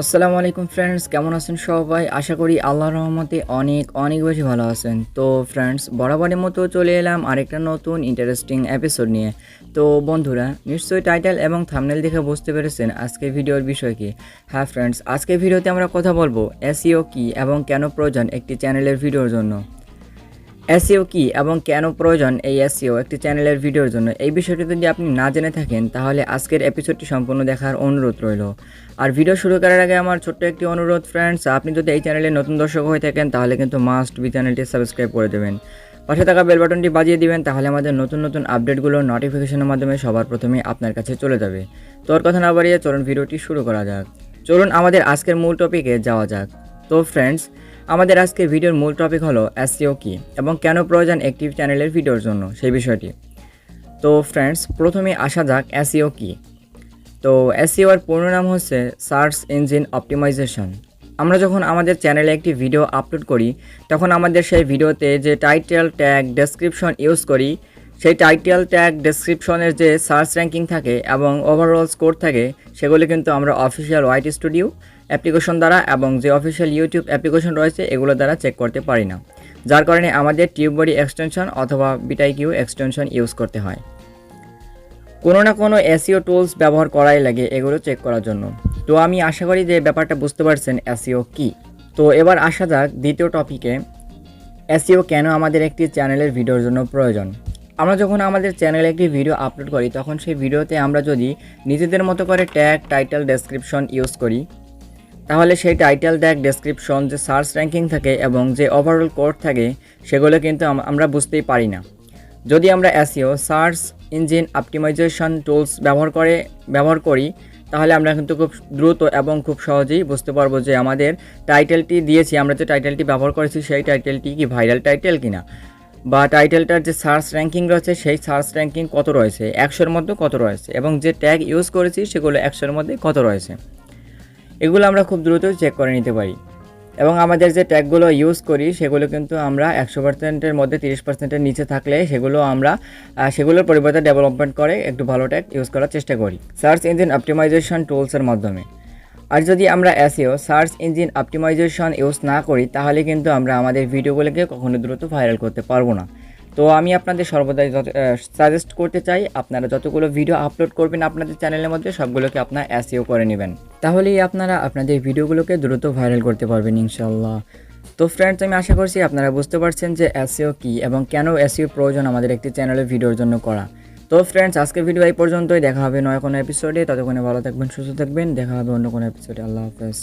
আসসালামু আলাইকুম ফ্রেন্ডস, কেমন আছেন সবাই? আশা করি আল্লাহর রহমতে অনেক অনেক বেশি ভালো আছেন। তো ফ্রেন্ডস, বরাবরের মতো চলে এলাম আরেকটা নতুন ইন্টারেস্টিং এপিসোড নিয়ে। তো বন্ধুরা, নিশ্চয়ই টাইটেল এবং থাম্বনেল দেখে বুঝতে পেরেছেন আজকে ভিডিওর বিষয় কি। হ্যাঁ ফ্রেন্ডস, আজকে ভিডিওতে আমরা কথা বলবো এসইও কি এবং কেন প্রয়োজন একটি চ্যানেলের ভিডিওর জন্য। এসইও কি এবং কেন প্রয়োজন এই এসইও একটি চ্যানেলের ভিডিওর জন্য, এই বিষয়টি যদি আপনি না জেনে থাকেন তাহলে আজকের এপিসোডটি সম্পূর্ণ দেখার অনুরোধ রইল। আর ভিডিও শুরু করার আগে আমার ছোট্ট একটি অনুরোধ ফ্রেন্ডস, আপনি যদি এই চ্যানেলে নতুন দর্শক হয়ে থাকেন তাহলে কিন্তু মাস্ট বি চ্যানেলটি সাবস্ক্রাইব করে দেবেন, পাশে থাকা বেল বাটনটি বাজিয়ে দিবেন, তাহলে আমাদের নতুন নতুন আপডেটগুলো নোটিফিকেশনের মাধ্যমে সবার প্রথমে আপনার কাছে চলে যাবে। তো আর কথা না বাড়িয়ে চলুন ভিডিওটি শুরু করা যাক। চলুন আমাদের আজকের মূল টপিকে যাওয়া যাক। তো ফ্রেন্ডস, আমাদের আজকে ভিডিওর মূল টপিক হলো এসইও কি এবং কেন প্রয়োজন একটি চ্যানেলের ভিডিওর জন্য, সেই বিষয়টি। তো ফ্রেন্ডস, প্রথমে আসা যাক এসইও কি। তো এসইও এর পূর্ণ নাম হচ্ছে সার্চ ইঞ্জিন অপটিমাইজেশন। আমরা যখন আমাদের চ্যানেলে একটি ভিডিও আপলোড করি তখন আমাদের সেই ভিডিওতে যে টাইটেল ট্যাগ ডেসক্রিপশন ইউজ করি, সেই টাইটেল ট্যাগ ডেসক্রিপশনের যে সার্চ র্যাঙ্কিং থাকে এবং ওভারঅল স্কোর থাকে, সেগুলো কিন্তু আমরা অফিসিয়াল ওয়াইটি স্টুডিও অ্যাপ্লিকেশন দ্বারা এবং যে অফিসিয়াল ইউটিউব অ্যাপ্লিকেশন রয়েছে এগুলো দ্বারা চেক করতে পারি না, যার কারণে আমাদের টিউববডি এক্সটেনশন অথবা বিটাইকিউ এক্সটেনশন ইউজ করতে হয়। কোনো না কোনো এসইও টুলস ব্যবহার করাই লাগে এগুলো চেক করার জন্য। তো আমি আশা করি যে ব্যাপারটা বুঝতে পারছেন এসইও কি। তো এবার আসা যাক দ্বিতীয় টপিকে, এসইও কেন আমাদের একটি চ্যানেলের ভিডিওর জন্য প্রয়োজন। আমরা যখন আমাদের চ্যানেলে একটি ভিডিও আপলোড করি তখন সেই ভিডিওতে আমরা যদি নিজেদের মতো করে ট্যাগ টাইটেল ডেসক্রিপশন ইউজ করি, তাহলে সেই টাইটেল ট্যাগ ডেসক্রিপশন যে সার্চ র্যাঙ্কিং থাকে এবং যে ওভারঅল কোড থাকে সেগুলো কিন্তু আমরা বুঝতেই পারি না। যদি আমরা SEO search engine optimisation tools ব্যবহার করি তাহলে আমরা কিন্তু খুব দ্রুত এবং খুব সহজেই বুঝতে পারবো যে আমাদের টাইটেলটি দিয়েছি, আমরা যে টাইটেলটি ব্যবহার করেছি সেই টাইটেলটি কি ভাইরাল টাইটেল কিনা, বা টাইটেলটার যে সার্চ র্যাঙ্কিং রয়েছে সেই সার্চ র্যাঙ্কিং কত রয়েছে, 100-এর মধ্যে কত রয়েছে, এবং যে ট্যাগ ইউজ করেছি সেগুলো 100-এর মধ্যে কত রয়েছে, এগুলো আমরা খুব দ্রুত চেক করে নিতে পারি। এবং আমাদের যে ট্যাগগুলো ইউজ করি সেগুলো কিন্তু আমরা 100%-এর মধ্যে 30%-এর নিচে থাকলে সেগুলোর পরিবর্তে ডেভেলপমেন্ট করে একটু ভালো ট্যাগ ইউজ করার চেষ্টা করি সার্চ ইঞ্জিন অপটিমাইজেশন টুলসের মাধ্যমে। আর যদি আমরা SEO search engine optimisation use না করি তাহলে কিন্তু আমরা আমাদের ভিডিওগুলোকে কখনো দ্রুত ভাইরাল করতে পারবো না। তো আমি আপনাদের সর্বদাই সাজেস্ট করতে চাই, আপনারা যতগুলো ভিডিও আপলোড করবেন আপনাদের চ্যানেলের মধ্যে সবগুলোকে আপনারা এসইও করে নেবেন, তাহলেই আপনারা আপনাদের ভিডিওগুলোকে দ্রুত ভাইরাল করতে পারবেন ইনশাআল্লাহ। তো ফ্রেন্ডস, আমি আশা করছি আপনারা বুঝতে পারছেন যে এসইও কি এবং কেন এসইও প্রয়োজন আমাদের একটি চ্যানেলের ভিডিওর জন্য করা। তো ফ্রেন্ডস, আজকের ভিডিও এই পর্যন্তই। দেখা হবে নয় কোনো এপিসোডে, ততক্ষণে ভালো থাকবেন, সুস্থ থাকবেন। দেখা হবে অন্য কোনো এপিসোডে। আল্লাহ হাফেজ।